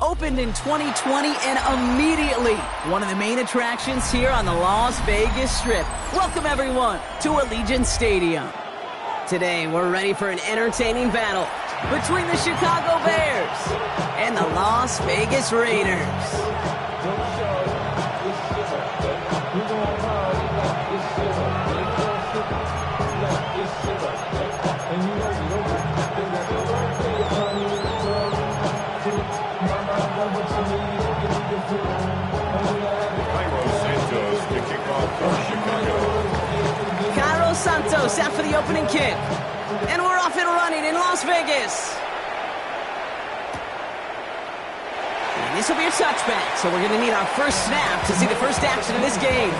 Opened in 2020 and immediately one of the main attractions here on the Las Vegas Strip. Welcome, everyone, to Allegiant Stadium. Today, we're ready for an entertaining battle between the Chicago Bears and the Las Vegas Raiders. Cairo Santos out for the opening kick. And we're off and running in Las Vegas. And this will be a touchback, so we're going to need our first snap to see the first action of this game.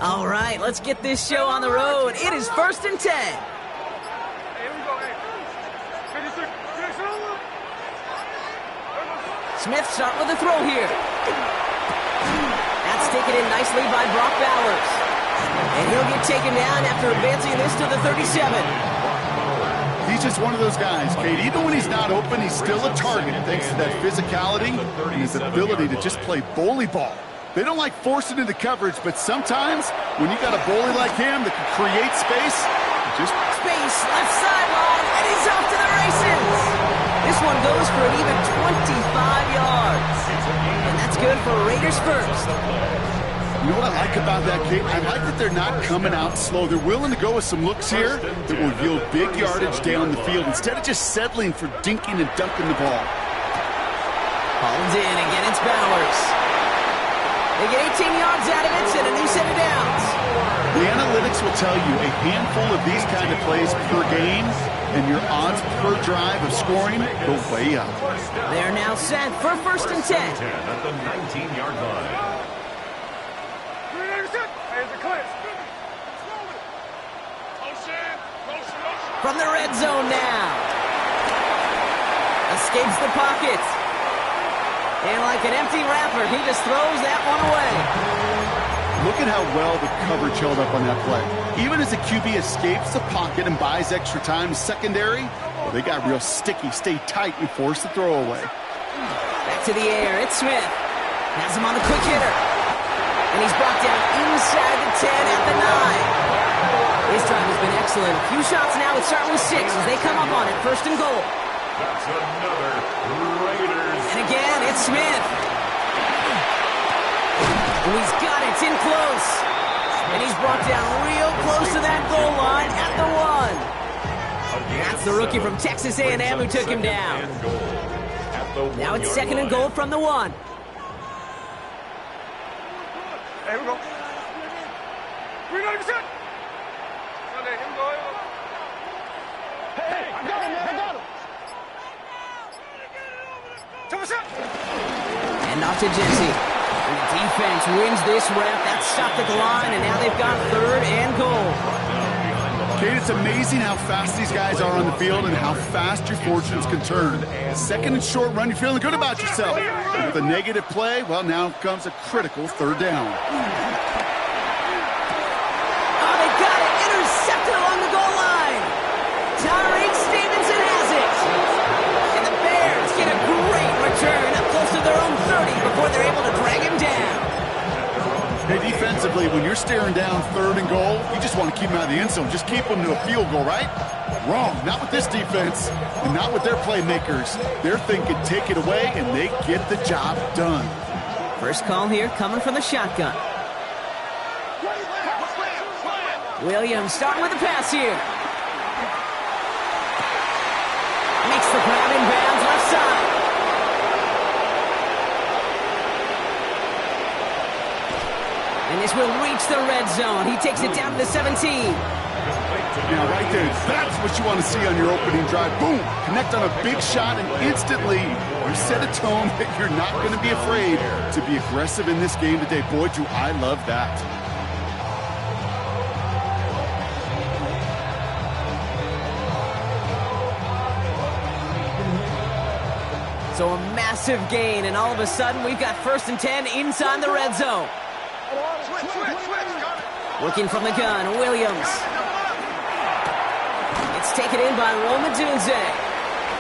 All right, let's get this show on the road. It is 1st and 10. Smith start with a throw here. That's taken in nicely by Brock Bowers. And he'll get taken down after advancing this to the 37. He's just one of those guys, Kate. Even when he's not open, he's still a target thanks to that physicality and his ability to just play bully ball. They don't like forcing into coverage, but sometimes when you got a bully like him that can create space, just... Space, left sideline, and he's off to the races. This one goes for an even 25 yards. And that's good for Raiders first. You know what I like about that, Kate? I like that they're not coming out slow. They're willing to go with some looks here that will yield big yardage down the field instead of just settling for dinking and dunking the ball. Hauled in, again it's Bowers. They get 18 yards out of it and a new set of downs. The analytics will tell you a handful of these kind of plays per game, and your odds per drive of scoring go way up. They're now set for 1st and 10. At the 19-yard line. From the red zone now. Escapes the pocket. And like an empty wrapper, he just throws that one away. Look at how well the coverage held up on that play. Even as the QB escapes the pocket and buys extra time secondary, well, they got real sticky, stay tight, and force the throw away. Back to the air, it's Smith. Has him on the quick hitter. And he's brought down inside the 10 at the 9. His time has been excellent. A few shots now, it's starting with 6 as they come up on it, 1st and goal. That's another Raiders. And again, it's Smith. And he's got it, it's in close. And he's brought down real close to that goal line at the 1. That's the rookie from Texas A&M who took him down. Now it's 2nd and goal from the 1. Hey, we go. We got him set. Hey, I got him, man. I got him. And off to Jesse. And the defense wins this rep. That's stopped at the line, and now they've got 3rd and goal. Kate, it's amazing how fast these guys are on the field and how fast your fortunes can turn. 2nd and short run, you're feeling good about yourself. With a negative play, well, now comes a critical 3rd down. Oh, they got it. Intercepted along the goal line. Tyreek Stevenson has it. And the Bears get a great return up close to their own 30 before they're able to drag him down. Hey, defensively, when you're staring down 3rd and goal, you just want to keep them out of the end zone. Just keep them to a field goal, right? Wrong. Not with this defense and not with their playmakers. They're thinking take it away, and they get the job done. First call here coming from the shotgun. Williams starting with the pass here. Makes the grab in bounds left side. And this will reach the red zone. He takes it down to the 17. Yeah, right there. That's what you want to see on your opening drive. Boom! Connect on a big shot, and instantly You set a tone that you're not going to be afraid to be aggressive in this game today. Boy, do I love that. So a massive gain, and all of a sudden we've got 1st and 10 inside the red zone. Working from the gun, Williams. It's taken in by Rome Odunze.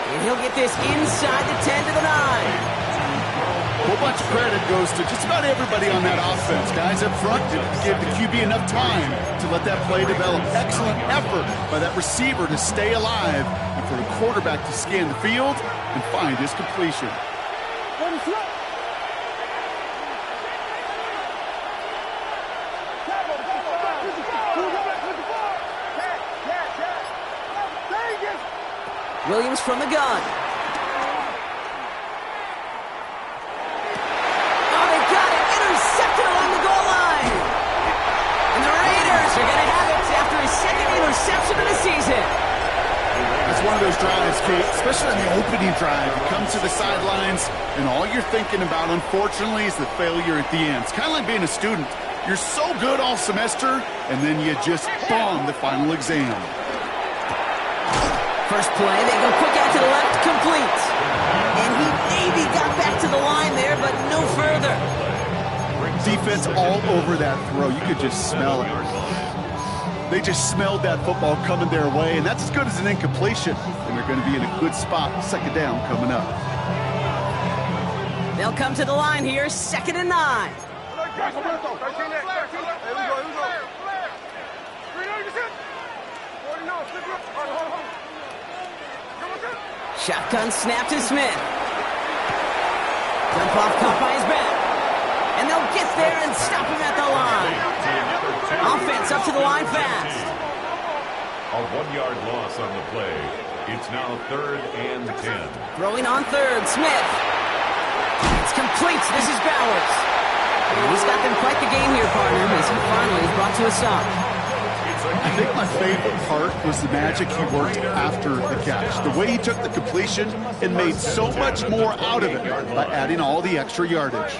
And he'll get this inside the 10 to the 9. A whole bunch of credit goes to just about everybody on that offense. Guys up front didn't give the QB enough time to let that play develop. Excellent effort by that receiver to stay alive and for the quarterback to scan the field and find his completion. Williams from the gun. Oh, they got it. Intercepted along the goal line. And the Raiders are going to have it after his 2nd interception of the season. That's one of those drives, Kate, especially on the opening drive. You come to the sidelines, and all you're thinking about, unfortunately, is the failure at the end. It's kind of like being a student. You're so good all semester, and then you just bomb the final exam. First play, they go quick out to the left, complete. And he maybe got back to the line there, but no further. Defense all over that throw. You could just smell it. They just smelled that football coming their way, and that's as good as an incompletion. And they're going to be in a good spot, 2nd down coming up. They'll come to the line here, 2nd and 9. Shotgun snap to Smith. Jump off caught by his back. And they'll get there and stop him at the line. Offense up to the line fast. A 1-yard loss on the play. It's now 3rd and 10. Throwing on 3rd, Smith. It's complete. This is Bowers. And he's got them quite the game here, partner, as he finally is brought to a stop. I think my favorite part was the magic he worked after the catch. The way he took the completion and made so much more out of it by adding all the extra yardage.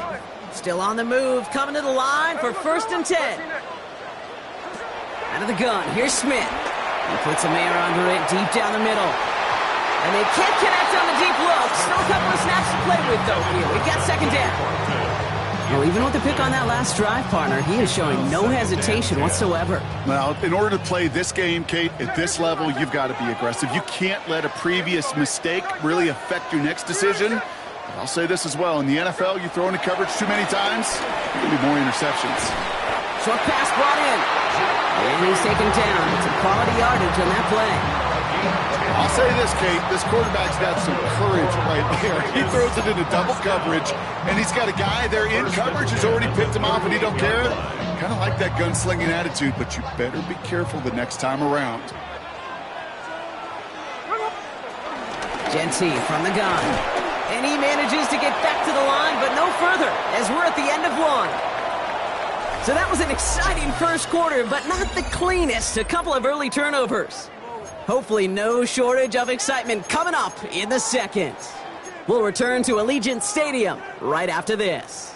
Still on the move, coming to the line for 1st and 10. Out of the gun, here's Smith. He puts a man under it deep down the middle. And they can't connect on the deep look. Still a couple of snaps to play with, though, here. We've got 2nd down. Well, even with the pick on that last drive, partner, he is showing no hesitation whatsoever. Well, in order to play this game, Kate, at this level, you've got to be aggressive. You can't let a previous mistake really affect your next decision. I'll say this as well. In the NFL, you throw into coverage too many times, there will be more interceptions. Short pass brought in. And he's taken down. It's a quality yardage on that play. I'll say this, Kate, this quarterback's got some courage right there. He throws it into double coverage, and he's got a guy there in coverage who's already picked him off, and he don't care. Kind of like that gunslinging attitude, but you better be careful the next time around. Genty from the gun. And he manages to get back to the line, but no further, as we're at the end of 1. So that was an exciting first quarter, but not the cleanest. A couple of early turnovers. Hopefully no shortage of excitement coming up in the 2nd. We'll return to Allegiant Stadium right after this.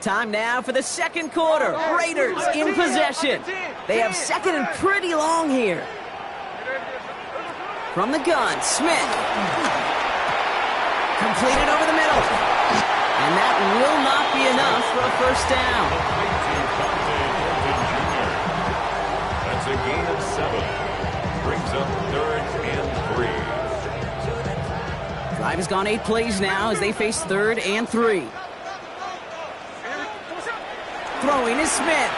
Time now for the 2nd quarter. Raiders in possession. They have 2nd and pretty long here. From the gun, Smith. Completed over the middle. And that will not be enough for a 1st down. That's a gain of 7. Brings up 3rd and 3. Drive has gone 8 plays now as they face 3rd and 3. Throwing is Smith.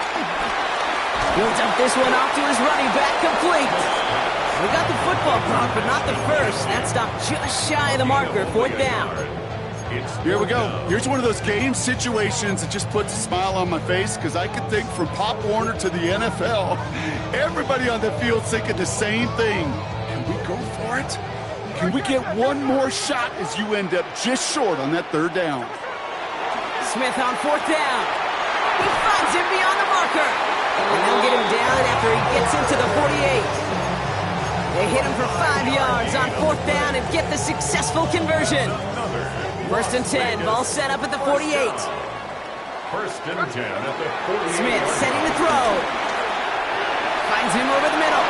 He'll dump this one off to his running back, complete. We got the football clock, but not the first. That stopped just shy of the marker, 4th down. Here we go. Here's one of those game situations that just puts a smile on my face because I could think from Pop Warner to the NFL, everybody on the field thinking the same thing. Can we go for it? Can we get one more shot as you end up just short on that 3rd down? Smith on 4th down. He finds him beyond the marker. And they'll get him down after he gets into the 48. They hit him for 5 yards on 4th down and get the successful conversion. 1st and 10, ball set up at the 48. 1st and 10 at the 48. Smith setting to throw. Finds him over the middle.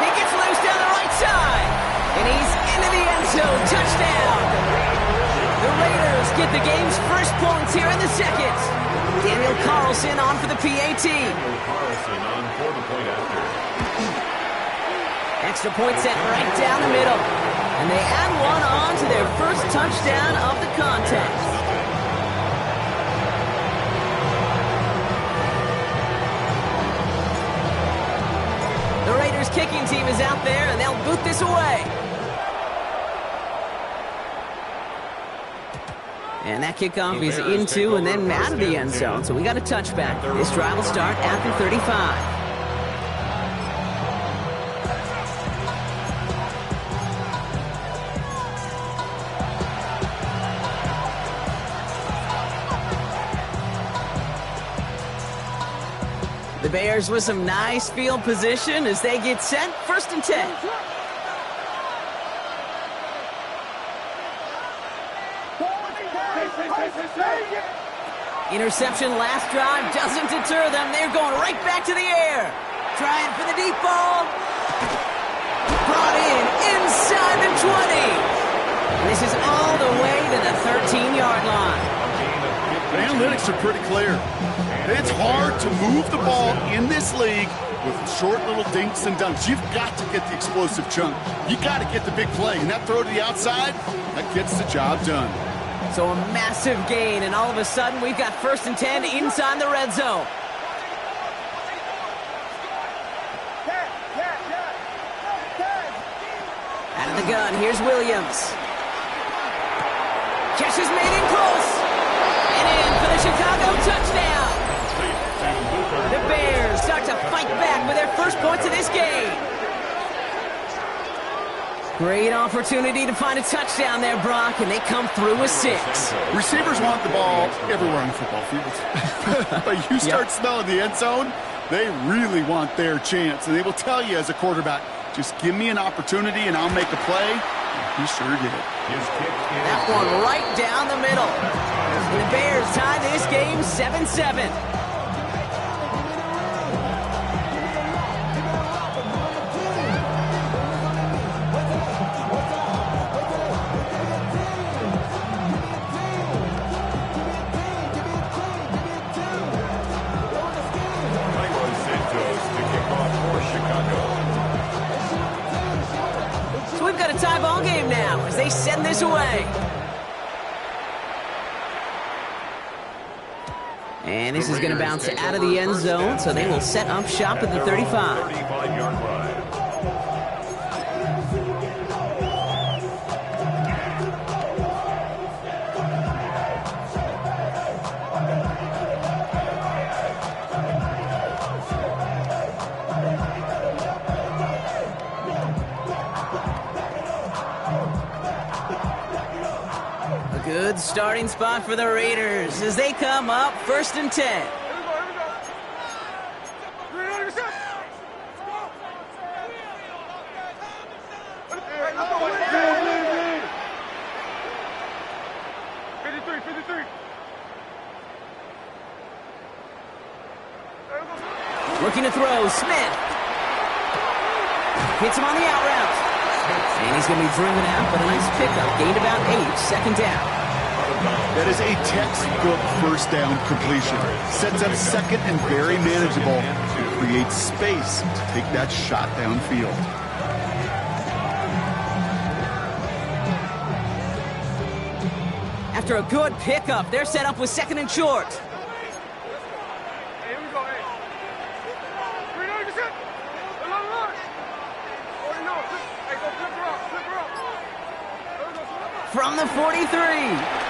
He gets loose down the right side. And he's into the end zone. Touchdown. The Raiders get the game's first points here in the second. Daniel Carlson on for the PAT. Daniel Carlson on for the point after. Extra point set right down the middle. And they add one on to their first touchdown of the contest. The Raiders kicking team is out there, and they'll boot this away. And that kickoff is into and then out of the end zone. So we got a touchback. This drive will start at the 35. The Bears with some nice field position as they get set. 1st and 10. Interception last drive doesn't deter them. They're going right back to the air. Trying for the deep ball. Brought in inside the 20. And this is all the way to the 13-yard line. The analytics are pretty clear. It's hard to move the ball in this league with short little dinks and dunks. You've got to get the explosive chunk. You got to get the big play. And that throw to the outside, that gets the job done. So a massive gain, and all of a sudden we've got 1st and 10 inside the red zone. Out of the gun, here's Williams. Catch is made in close. And in for the Chicago touchdown. The Bears start to fight back with their first points of this game. Great opportunity to find a touchdown there, Brock, and they come through with 6. Receivers want the ball everywhere on the football field. But you start smelling the end zone, they really want their chance. And they will tell you as a quarterback, just give me an opportunity and I'll make a play. And he sure did. That one right down the middle. And the Bears tie this game 7-7. So we've got a tie ball game now as they send this away. And this is going to bounce out of the end zone, so they will set up shop at the 35. 35-yard line. Good starting spot for the Raiders as they come up 1st and 10. Here we go. 53. Looking to throw, Smith. Hits him on the out route. And he's going to be driven out, but a nice pickup. Gained about 8, 2nd down. That is a textbook 1st down completion. Sets up 2nd and very manageable. Creates space to take that shot downfield. After a good pickup, they're set up with 2nd and short. Here we go. From the 43.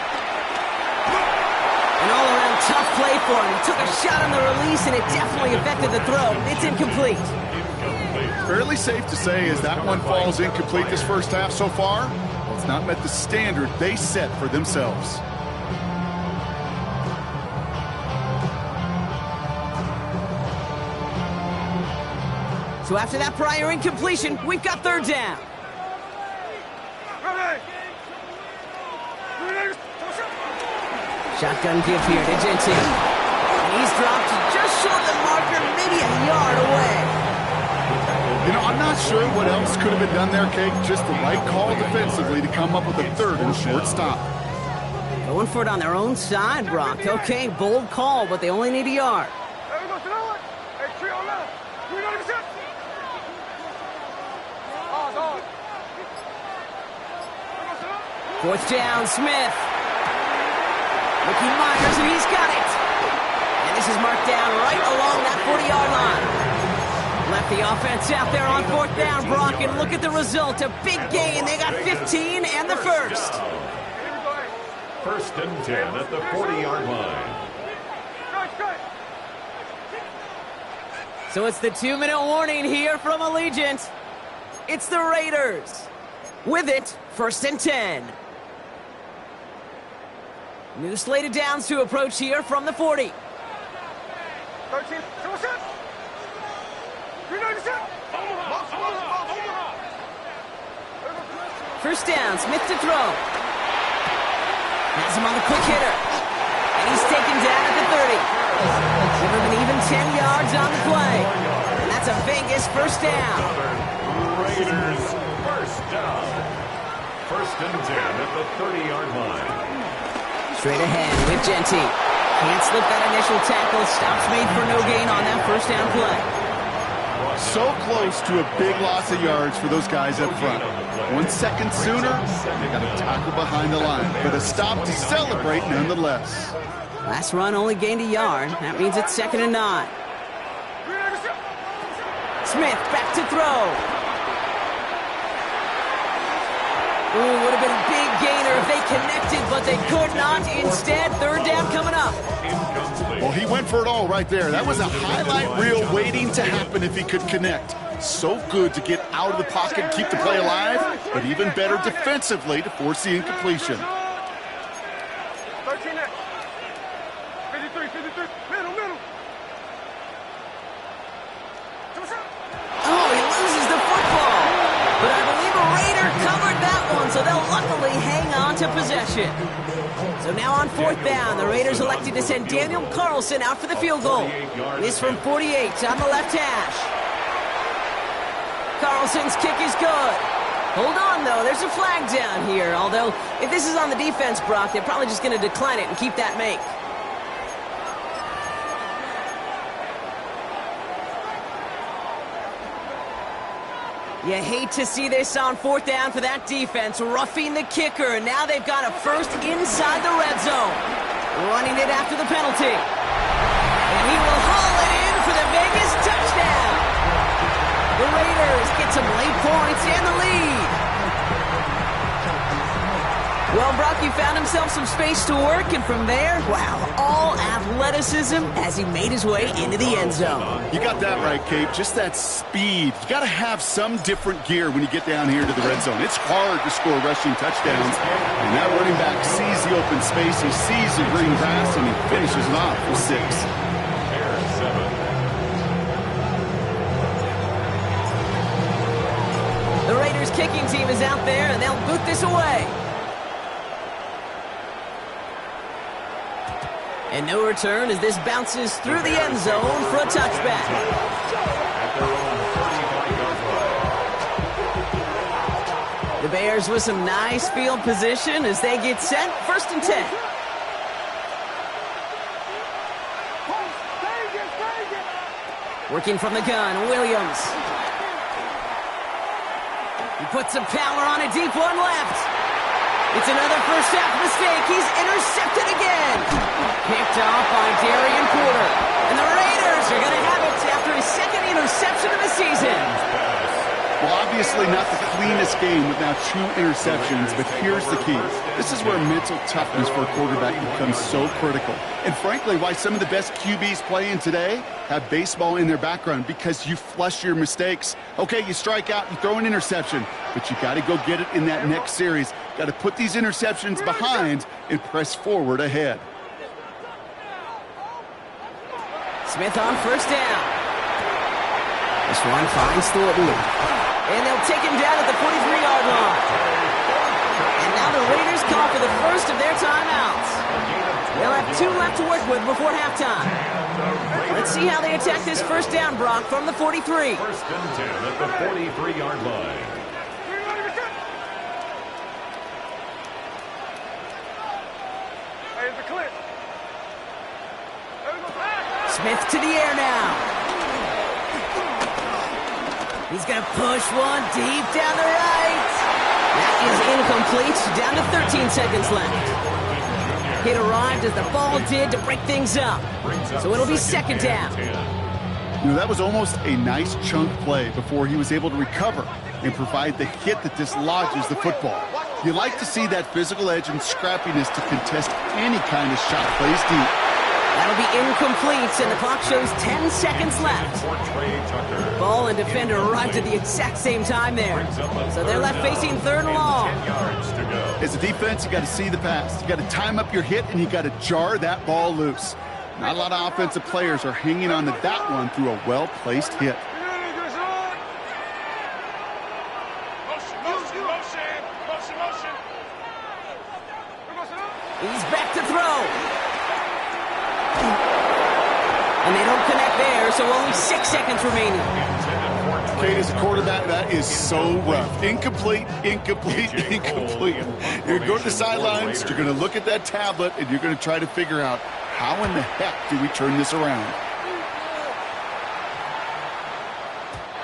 An all-around tough play for him. He took a shot on the release, and it definitely affected the throw. It's incomplete. Fairly safe to say as that one falls incomplete this first half so far, well, it's not met the standard they set for themselves. So after that prior incompletion, we've got third down. Shotgun give here to Gentry. And he's dropped just short of the marker, maybe a yard away. You know, I'm not sure what else could have been done there, Kate. Just the right call defensively to come up with a third and short stop. Going for it on their own side, Brock. Okay, bold call, but they only need a yard. Fourth down, Smith. Mickey Myers, and he's got it. And this is marked down right along that 40-yard line. Left the offense out there on fourth down, Brock, and look at the result. A big gain. They got 15 and the first. First and 10 at the 40-yard line. So it's the 2-minute warning here from Allegiant. It's the Raiders. With it, first and 10. New slate of downs to approach here from the 40. 13. First down, Smith to throw. Has him on the quick hitter. And he's taken down at the 30. Give him an even 10 yards on the play. And that's a Vegas first down. Raiders first down. First and 10 at the 30-yard line. Straight ahead with Gentry. Can't slip that initial tackle. Stops made for no gain on that first down play. So close to a big loss of yards for those guys up front. 1 second sooner, they got a tackle behind the line. But a stop to celebrate nonetheless. Last run only gained a yard. That means it's 2nd and 9. Smith back to throw. Ooh, would have been a big gainer if they connected, but they could not. Instead, third down coming up. Well, he went for it all right there. That was a highlight reel waiting to happen if he could connect. So good to get out of the pocket and keep the play alive, but even better defensively to force the incompletion. 13 next. 53, middle. Oh, he loses the football. But I believe a Raider covered that one, so they'll luckily hang on to possession. So now on fourth down, the Raiders elected to send Daniel Carlson out for the field goal. This from 48 on the left hash. Carlson's kick is good. Hold on, though. There's a flag down here. Although, if this is on the defense, Brock, they're probably just going to decline it and keep that make. You hate to see this on fourth down for that defense, roughing the kicker. Now they've got a first inside the red zone. Running it after the penalty. And he will haul it in for the Vegas touchdown. The Raiders get some late points and the lead. Well, Brock, he found himself some space to work, and from there, wow, all athleticism as he made his way into the end zone. You got that right, Kate. Just that speed. You got to have some different gear when you get down here to the red zone. It's hard to score rushing touchdowns, and that running back sees the open space, he sees the green grass, and he finishes it off for 6. The Raiders kicking team is out there, and they'll boot this away. And no return as this bounces through the end zone for a touchback. The Bears with some nice field position as they get set. First and 10. Working from the gun, Williams. He puts some power on a deep one left. It's another first half mistake. He's intercepted again. Picked off by Darian Porter. And the Raiders are going to have it after his second interception of the season. Well, obviously not the cleanest game with now 2 interceptions, but here's the key. This is where mental toughness for a quarterback becomes so critical. And frankly, why some of the best QBs playing today have baseball in their background, because you flush your mistakes. Okay, you strike out, you throw an interception, but you got to go get it in that next series. Got to put these interceptions behind and press forward ahead. Smith on first down. This one finds Thornton. And they'll take him down at the 43-yard line. And now the Raiders call for the first of their timeouts. They'll have 2 left to work with before halftime. Let's see how they attack this first down, Brock, from the 43. First and 10 at the 43-yard line. Smith to the air now. He's going to push one deep down the right. That is incomplete. Down to 13 seconds left. Hit arrived as the ball did to break things up. So it'll be second down. You know, that was almost a nice chunk play before he was able to recover and provide the hit that dislodges the football. You like to see that physical edge and scrappiness to contest any kind of shot plays deep. That'll be incomplete, and the clock shows 10 seconds left. Ball and defender arrived at the exact same time there. So they're left facing third and long. As a defense, you got to see the pass. You got to time up your hit, and you got to jar that ball loose. Not a lot of offensive players are hanging on to that one through a well-placed hit. He's back to throw. And they don't connect there, so only 6 seconds remaining. Kate, as a quarterback, that is so rough. Incomplete, incomplete, incomplete. You're going to go to the sidelines, you're going to look at that tablet, and you're going to try to figure out how in the heck do we turn this around.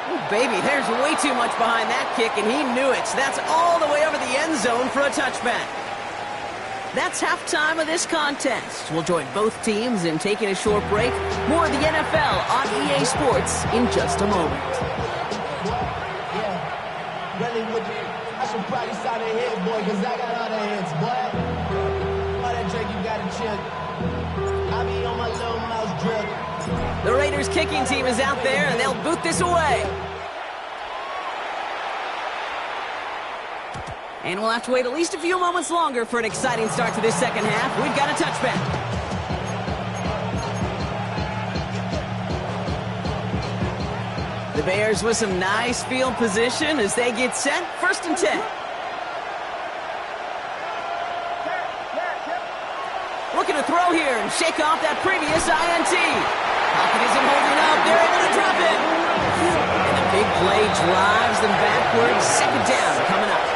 Oh, baby, there's way too much behind that kick, and he knew it. So that's all the way over the end zone for a touchback. That's halftime of this contest. We'll join both teams in taking a short break. More of the NFL on EA Sports in just a moment. Yeah, really, I should probably sign a hit, boy, because I got all the hits, boy. All that drink you got to chill. I be on my little mouse drip. The Raiders kicking team is out there, and they'll boot this away. And we'll have to wait at least a few moments longer for an exciting start to this second half. We've got a touchback. The Bears with some nice field position as they get set. First and 10. Looking to throw here and shake off that previous INT. Pocket isn't holding up. They're able to drop it. And the big play drives them backwards. Second down coming up.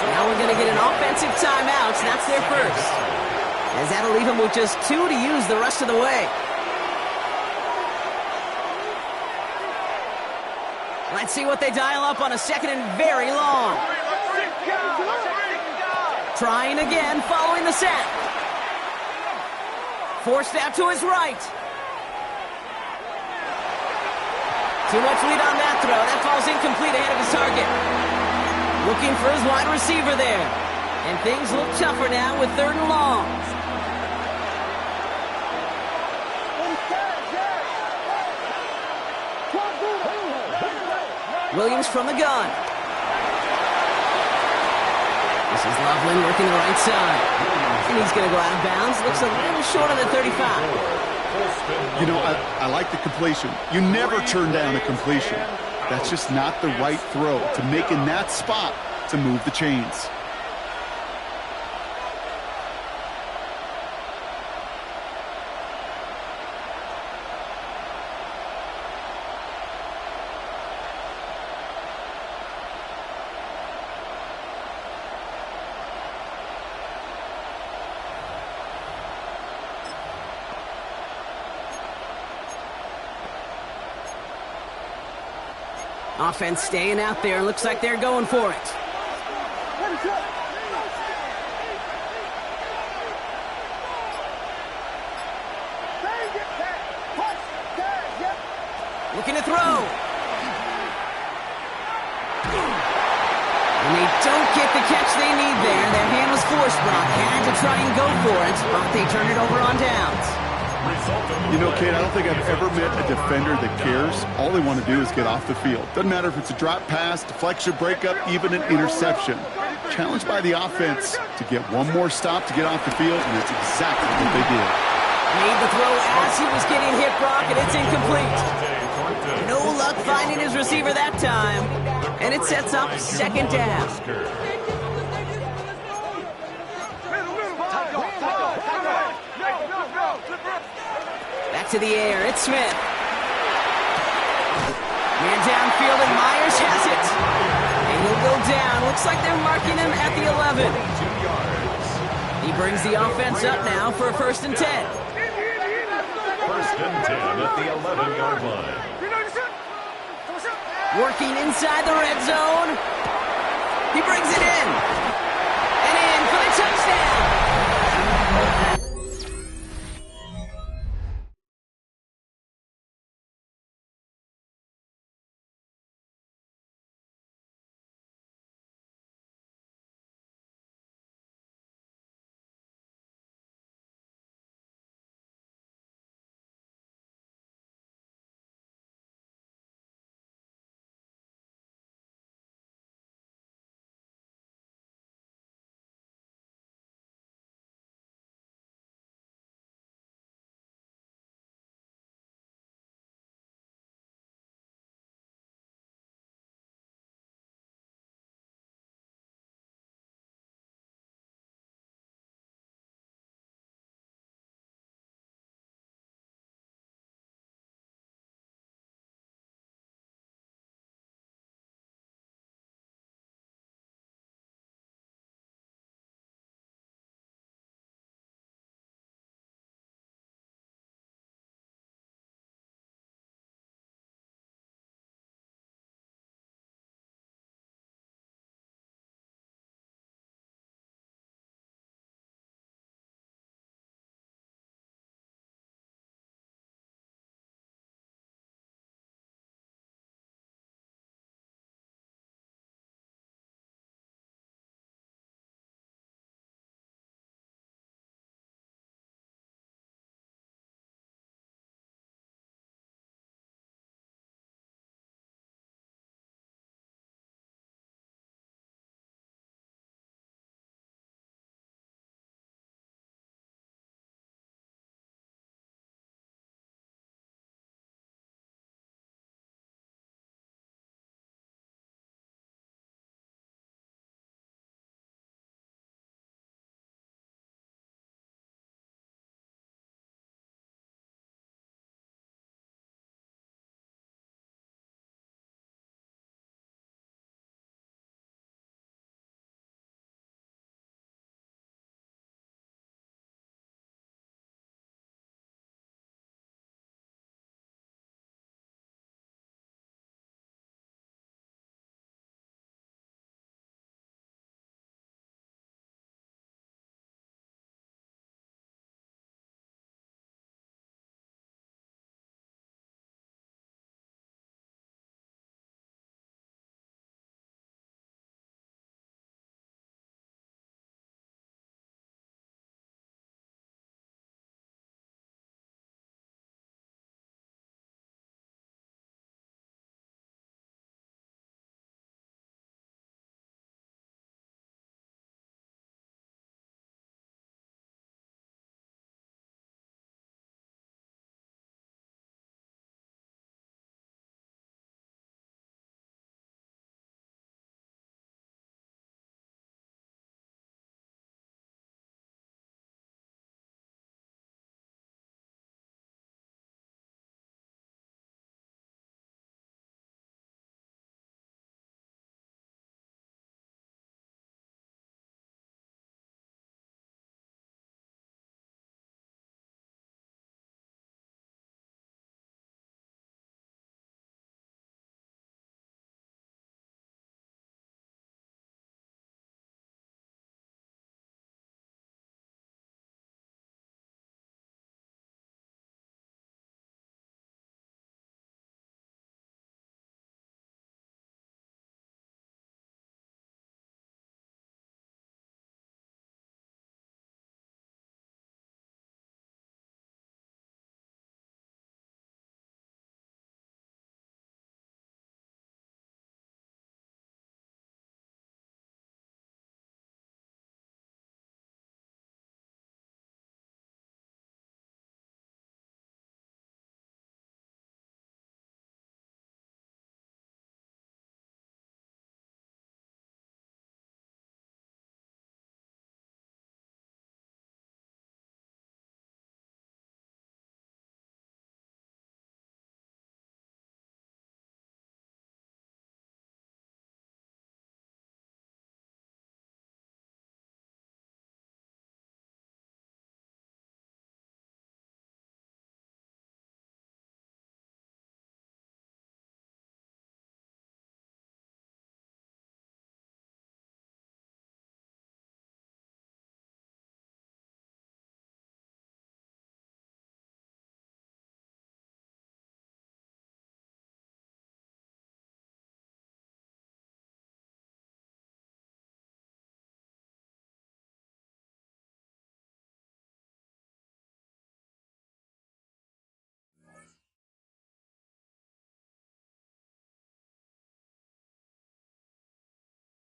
Now we're going to get an offensive timeout, so that's their first. As that'll leave them with just 2 to use the rest of the way. Let's see what they dial up on a second and very long. Trying again, following the sack. Forced out to his right. Too much lead on that throw. That falls incomplete ahead of his target. Looking for his wide receiver there. And things look tougher now with third and long. Williams from the gun. This is Loveland working the right side. And he's going to go out of bounds. Looks a little short on the 35. You know, I like the completion. You never turn down a completion. That's just not the right throw to make in that spot to move the chains. Offense staying out there. Looks like they're going for it. Looking to throw. And they don't get the catch they need there. Their hand was forced, Brock. Had to try and go for it, but they turned it over on downs. You know, Kate, I don't think I've ever met a defender that cares. All they want to do is get off the field. Doesn't matter if it's a drop pass, deflection, breakup, even an interception. Challenged by the offense to get one more stop to get off the field, and that's exactly what they did. Made the throw as he was getting hit, Brock, and it's incomplete. No luck luck finding his receiver that time. And it sets up second down. Back to the air, it's Smith. Man downfield and Myers has it. And he'll go down. Looks like they're marking him at the 11. He brings the offense up now for a 1st and 10. 1st and 10 at the 11-yard line. Working inside the red zone. He brings it in. And in for the touchdown.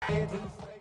Peace.